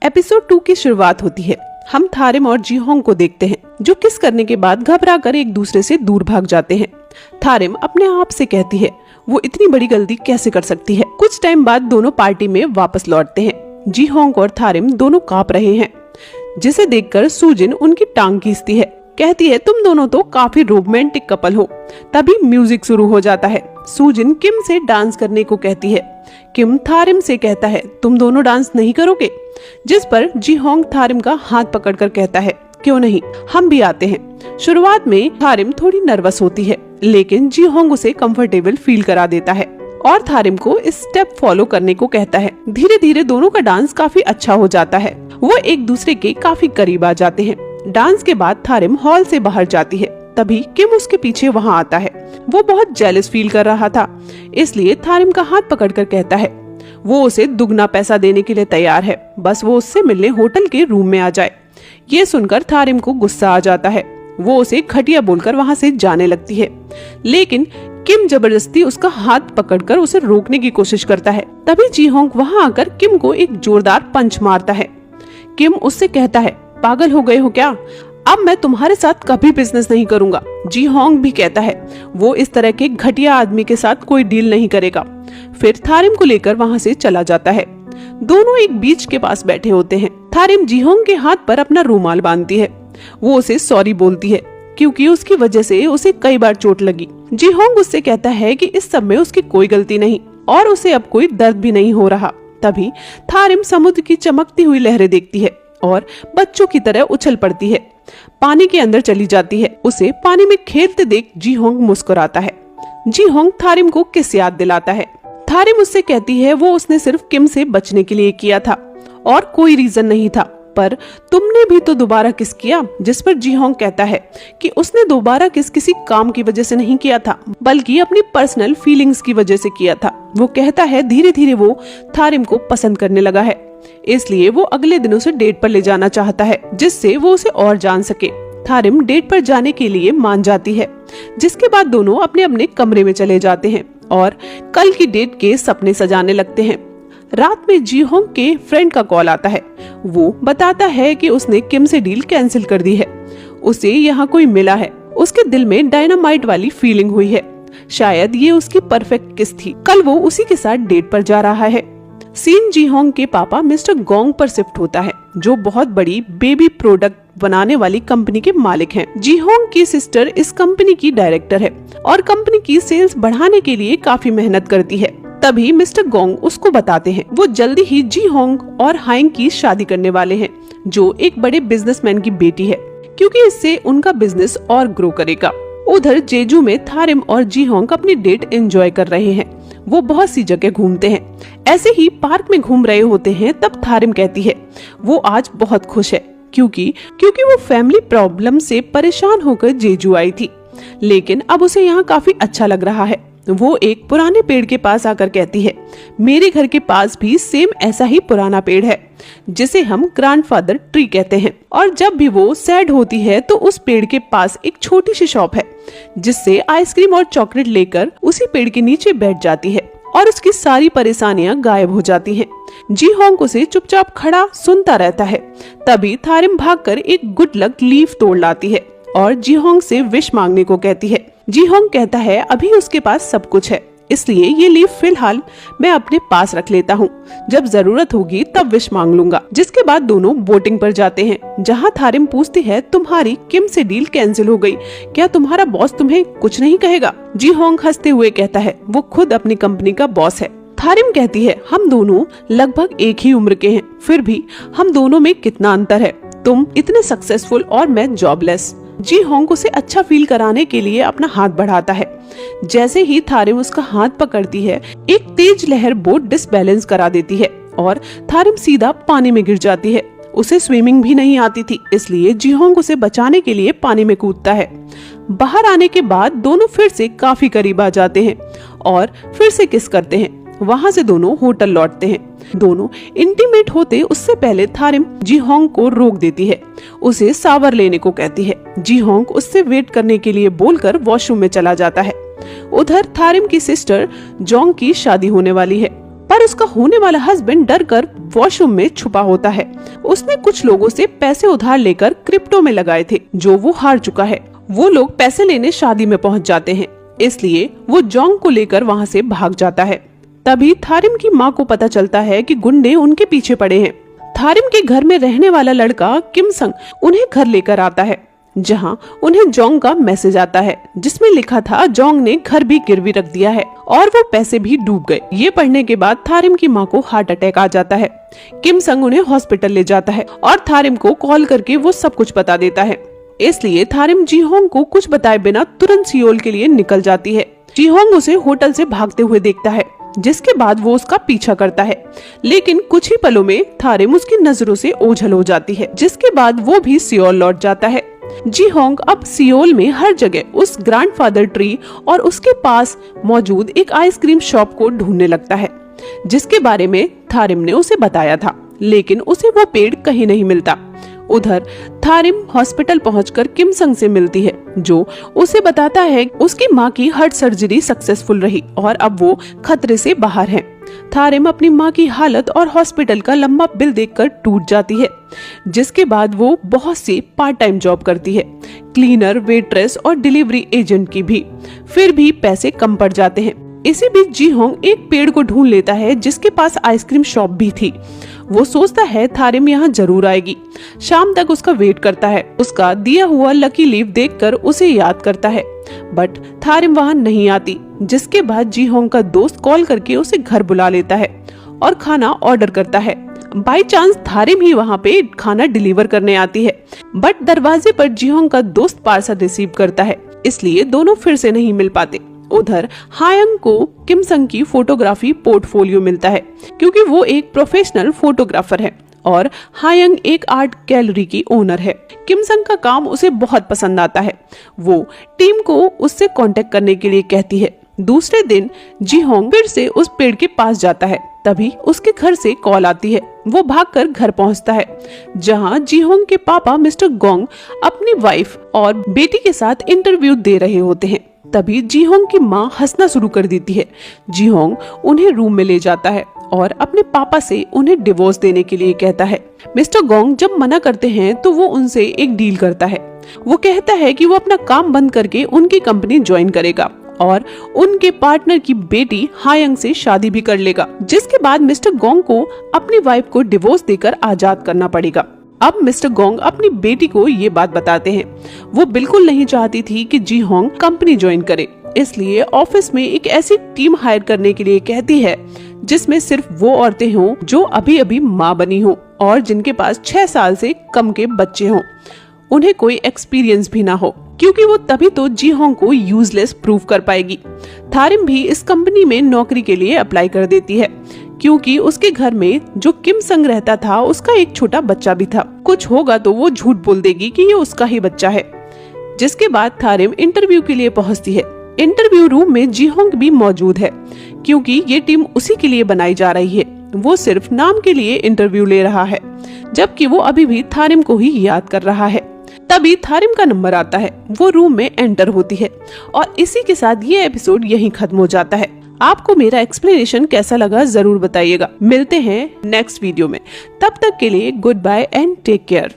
Episode 2 की शुरुआत होती है। हम थारिम और जी होंग को देखते हैं जो किस करने के बाद घबरा कर एक दूसरे से दूर भाग जाते हैं। थारिम अपने आप से कहती है वो इतनी बड़ी गलती कैसे कर सकती है। कुछ टाइम बाद दोनों पार्टी में वापस लौटते हैं। जी होंग और थारिम दोनों कांप रहे हैं, जिसे देखकर सूजिन उनकी टांग खींचती है। कहती है तुम दोनों तो काफी रोमांटिक कपल हो। तभी म्यूजिक शुरू हो जाता है। सूजिन किम से डांस करने को कहती है। किम थारिम से कहता है तुम दोनों डांस नहीं करोगे, जिस पर जी होंग थारिम का हाथ पकड़कर कहता है क्यों नहीं, हम भी आते हैं। शुरुआत में थारिम थोड़ी नर्वस होती है, लेकिन जी होंग उसे कंफर्टेबल फील करा देता है और थारिम को इस स्टेप फॉलो करने को कहता है। धीरे धीरे दोनों का डांस काफी अच्छा हो जाता है। वो एक दूसरे के काफी करीब आ जाते हैं। डांस के बाद थारिम हॉल से बाहर जाती है। तभी किम उसके पीछे वहाँ आता है। वो बहुत जेलस फील कर रहा था, इसलिए थारिम का हाथ पकड़कर कहता है वो उसे दुगना पैसा देने के लिए तैयार है, बस वो उससे मिलने होटल के रूम में आ जाए। ये सुनकर थारिम को गुस्सा आ जाता है। वो उसे घटिया बोलकर वहाँ से जाने लगती है, लेकिन किम जबरदस्ती उसका हाथ पकड़कर उसे रोकने की कोशिश करता है। तभी जी होंग वहाँ आकर किम को एक जोरदार पंच मारता है। किम उससे कहता है पागल हो गए हो क्या, अब मैं तुम्हारे साथ कभी बिजनेस नहीं करूंगा। जी होंग भी कहता है वो इस तरह के घटिया आदमी के साथ कोई डील नहीं करेगा। फिर थारिम को लेकर वहाँ से चला जाता है। दोनों एक बीच के पास बैठे होते हैं। थारिम जी होंग के हाथ पर अपना रूमाल बांधती है। वो उसे सॉरी बोलती है क्योंकि उसकी वजह से उसे कई बार चोट लगी। जी होंग उससे कहता है कि इस सब में उसकी कोई गलती नहीं और उसे अब कोई दर्द भी नहीं हो रहा। तभी थारिम समुद्र की चमकती हुई लहरें देखती है और बच्चों की तरह उछल पड़ती है, पानी के अंदर चली जाती है। उसे पानी में खेलते देख जी होंग मुस्कुराता है। जी होंग थारिम को किस याद दिलाता है। थारिम उससे कहती है वो उसने सिर्फ किम से बचने के लिए किया था और कोई रीजन नहीं था, पर तुमने भी तो दोबारा किस किया। जिस पर जी होंग कहता है कि उसने दोबारा किस किसी काम की वजह से नहीं किया था, बल्कि अपनी पर्सनल फीलिंग्स की वजह से किया था। वो कहता है धीरे धीरे वो थारिम को पसंद करने लगा है, इसलिए वो अगले दिन उसे डेट पर ले जाना चाहता है, जिससे वो उसे और जान सके। थारिम डेट पर जाने के लिए मान जाती है, जिसके बाद दोनों अपने अपने कमरे में चले जाते हैं और कल की डेट के सपने सजाने लगते हैं। रात में जी होंग के फ्रेंड का कॉल आता है। वो बताता है कि उसने किम से डील कैंसिल कर दी है। उसे यहाँ कोई मिला है। उसके दिल में डायनामाइट वाली फीलिंग हुई है। शायद ये उसकी परफेक्ट किस थी। कल वो उसी के साथ डेट पर जा रहा है। सीन जी होंग के पापा मिस्टर गोंग पर शिफ्ट होता है, जो बहुत बड़ी बेबी प्रोडक्ट बनाने वाली कंपनी के मालिक हैं। जी होंग की सिस्टर इस कंपनी की डायरेक्टर है और कंपनी की सेल्स बढ़ाने के लिए काफी मेहनत करती है। तभी मिस्टर गोंग उसको बताते हैं वो जल्दी ही जी होंग और हाइंग की शादी करने वाले हैं, जो एक बड़े बिजनेसमैन की बेटी है, क्योंकि इससे उनका बिजनेस और ग्रो करेगा। उधर जेजू में थारिम और जी होंग अपनी डेट एंजॉय कर रहे हैं। वो बहुत सी जगह घूमते हैं। ऐसे ही पार्क में घूम रहे होते हैं, तब थारिम कहती है वो आज बहुत खुश है क्योंकि वो फैमिली प्रॉब्लम से परेशान होकर जेजू आई थी, लेकिन अब उसे यहाँ काफी अच्छा लग रहा है। वो एक पुराने पेड़ के पास आकर कहती है मेरे घर के पास भी सेम ऐसा ही पुराना पेड़ है, जिसे हम ग्रैंडफादर ट्री कहते हैं, और जब भी वो सैड होती है तो उस पेड़ के पास एक छोटी सी शॉप है, जिससे आइसक्रीम और चॉकलेट लेकर उसी पेड़ के नीचे बैठ जाती है और उसकी सारी परेशानियां गायब हो जाती हैं। जी होंग उसे चुपचाप खड़ा सुनता रहता है। तभी थारिम भागकर एक गुड लक लीफ तोड़ लाती है और जी होंग से विश मांगने को कहती है। जी होंग कहता है अभी उसके पास सब कुछ है, इसलिए ये लीफ फिलहाल मैं अपने पास रख लेता हूँ, जब जरूरत होगी तब विश मांग लूंगा। जिसके बाद दोनों बोटिंग पर जाते हैं, जहाँ थारिम पूछती है तुम्हारी किम से डील कैंसिल हो गई, क्या तुम्हारा बॉस तुम्हें कुछ नहीं कहेगा। जी होंग हंसते हुए कहता है वो खुद अपनी कंपनी का बॉस है। थारिम कहती है हम दोनों लगभग एक ही उम्र के हैं, फिर भी हम दोनों में कितना अंतर है। तुम इतने सक्सेसफुल और मैं जॉबलेस। जी होंग उसे अच्छा फील कराने के लिए अपना हाथ बढ़ाता है। जैसे ही थारिम उसका हाथ पकड़ती है, एक तेज लहर बोट डिसबैलेंस करा देती है और थारिम सीधा पानी में गिर जाती है। उसे स्विमिंग भी नहीं आती थी, इसलिए जी होंग उसे बचाने के लिए पानी में कूदता है। बाहर आने के बाद दोनों फिर से काफी करीब आ जाते हैं और फिर से किस करते हैं। वहाँ से दोनों होटल लौटते हैं। दोनों इंटीमेट होते उससे पहले थारिम जी होंग को रोक देती है, उसे सावर लेने को कहती है। जी होंग उससे वेट करने के लिए बोलकर वॉशरूम में चला जाता है। उधर थारिम की सिस्टर जोंग की शादी होने वाली है। पर उसका होने वाला हस्बैंड डर कर वॉशरूम में छुपा होता है। उसने कुछ लोगों से पैसे उधार लेकर क्रिप्टो में लगाए थे जो वो हार चुका है। वो लोग पैसे लेने शादी में पहुंच जाते हैं, इसलिए वो जोंग को लेकर वहाँ से भाग जाता है। तभी थारिम की माँ को पता चलता है कि गुंडे उनके पीछे पड़े हैं। थारिम के घर में रहने वाला लड़का किम संग उन्हें घर लेकर आता है, जहां उन्हें जोंग का मैसेज आता है जिसमें लिखा था जोंग ने घर भी गिरवी रख दिया है और वो पैसे भी डूब गए। ये पढ़ने के बाद थारिम की माँ को हार्ट अटैक आ जाता है। किम संग उन्हें हॉस्पिटल ले जाता है और थारिम को कॉल करके वो सब कुछ बता देता है। इसलिए थारिम जीहोंग को कुछ बताए बिना तुरंत सियोल के लिए निकल जाती है। जीहोंग उसे होटल से भागते हुए देखता है, जिसके बाद वो उसका पीछा करता है, लेकिन कुछ ही पलों में थारिम उसकी नजरों से ओझल हो जाती है, जिसके बाद वो भी सियोल लौट जाता है। जीहोंग अब सियोल में हर जगह उस ग्रैंडफादर ट्री और उसके पास मौजूद एक आइसक्रीम शॉप को ढूंढने लगता है, जिसके बारे में थारिम ने उसे बताया था, लेकिन उसे वो पेड़ कहीं नहीं मिलता। उधर थारिम हॉस्पिटल पहुंचकर किम संग से मिलती है, जो उसे बताता है उसकी माँ की हार्ट सर्जरी सक्सेसफुल रही और अब वो खतरे से बाहर है। थारिम अपनी माँ की हालत और हॉस्पिटल का लंबा बिल देखकर टूट जाती है, जिसके बाद वो बहुत सी पार्ट टाइम जॉब करती है, क्लीनर, वेट्रेस और डिलीवरी एजेंट की भी। फिर भी पैसे कम पड़ जाते हैं। इसी बीच जीहोंग एक पेड़ को ढूंढ लेता है जिसके पास आइसक्रीम शॉप भी थी। वो सोचता है थारिम यहाँ जरूर आएगी। शाम तक उसका वेट करता है। उसका दिया हुआ लकी लीव देखकर उसे याद करता है, बट थारिम वहाँ नहीं आती। जिसके बाद जीहोंग का दोस्त कॉल करके उसे घर बुला लेता है और खाना ऑर्डर करता है। बाई चांस थारिम ही वहाँ पे खाना डिलीवर करने आती है, बट दरवाजे पर जीहोंग का दोस्त पार्सल रिसीव करता है, इसलिए दोनों फिर से नहीं मिल पाते। उधर हायंग को किम संग की फोटोग्राफी पोर्टफोलियो मिलता है, क्योंकि वो एक प्रोफेशनल फोटोग्राफर है और हायंग एक आर्ट गैलरी की ओनर है। किम संग का काम उसे बहुत पसंद आता है। वो टीम को उससे कांटेक्ट करने के लिए कहती है। दूसरे दिन जीहोंग फिर से उस पेड़ के पास जाता है, तभी उसके घर से कॉल आती है। वो भागकर घर पहुंचता है, जहां जीहोंग के पापा मिस्टर गोंग अपनी वाइफ और बेटी के साथ इंटरव्यू दे रहे होते हैं। तभी जीहोंग की माँ हंसना शुरू कर देती है। जीहोंग उन्हें रूम में ले जाता है और अपने पापा से उन्हें डिवोर्स देने के लिए कहता है। मिस्टर गोंग जब मना करते हैं तो वो उनसे एक डील करता है। वो कहता है कि वो अपना काम बंद करके उनकी कंपनी ज्वाइन करेगा और उनके पार्टनर की बेटी हायंग से शादी भी कर लेगा, जिसके बाद मिस्टर गोंग को अपनी वाइफ को डिवोर्स देकर आजाद करना पड़ेगा। अब मिस्टर गोंग अपनी बेटी को ये बात बताते हैं। वो बिल्कुल नहीं चाहती थी कि जीहोंग कंपनी ज्वाइन करे, इसलिए ऑफिस में एक ऐसी टीम हायर करने के लिए कहती है जिसमें सिर्फ वो औरतें हों जो अभी अभी माँ बनी हो और जिनके पास 6 साल से कम के बच्चे हों। उन्हें कोई एक्सपीरियंस भी ना हो, क्योंकि वो तभी तो जीहोंग को यूजलेस प्रूव कर पाएगी। थारिम भी इस कंपनी में नौकरी के लिए अप्लाई कर देती है, क्योंकि उसके घर में जो किम संग रहता था उसका एक छोटा बच्चा भी था। कुछ होगा तो वो झूठ बोल देगी कि ये उसका ही बच्चा है। जिसके बाद थारिम इंटरव्यू के लिए पहुंचती है। इंटरव्यू रूम में जीहोंग भी मौजूद है, क्योंकि ये टीम उसी के लिए बनाई जा रही है। वो सिर्फ नाम के लिए इंटरव्यू ले रहा है, जबकि वो अभी भी थारिम को ही याद कर रहा है। तभी थारिम का नंबर आता है। वो रूम में एंटर होती है और इसी के साथ ये एपिसोड यहीं खत्म हो जाता है। आपको मेरा एक्सप्लेनेशन कैसा लगा जरूर बताइएगा। मिलते हैं नेक्स्ट वीडियो में। तब तक के लिए goodbye and take care.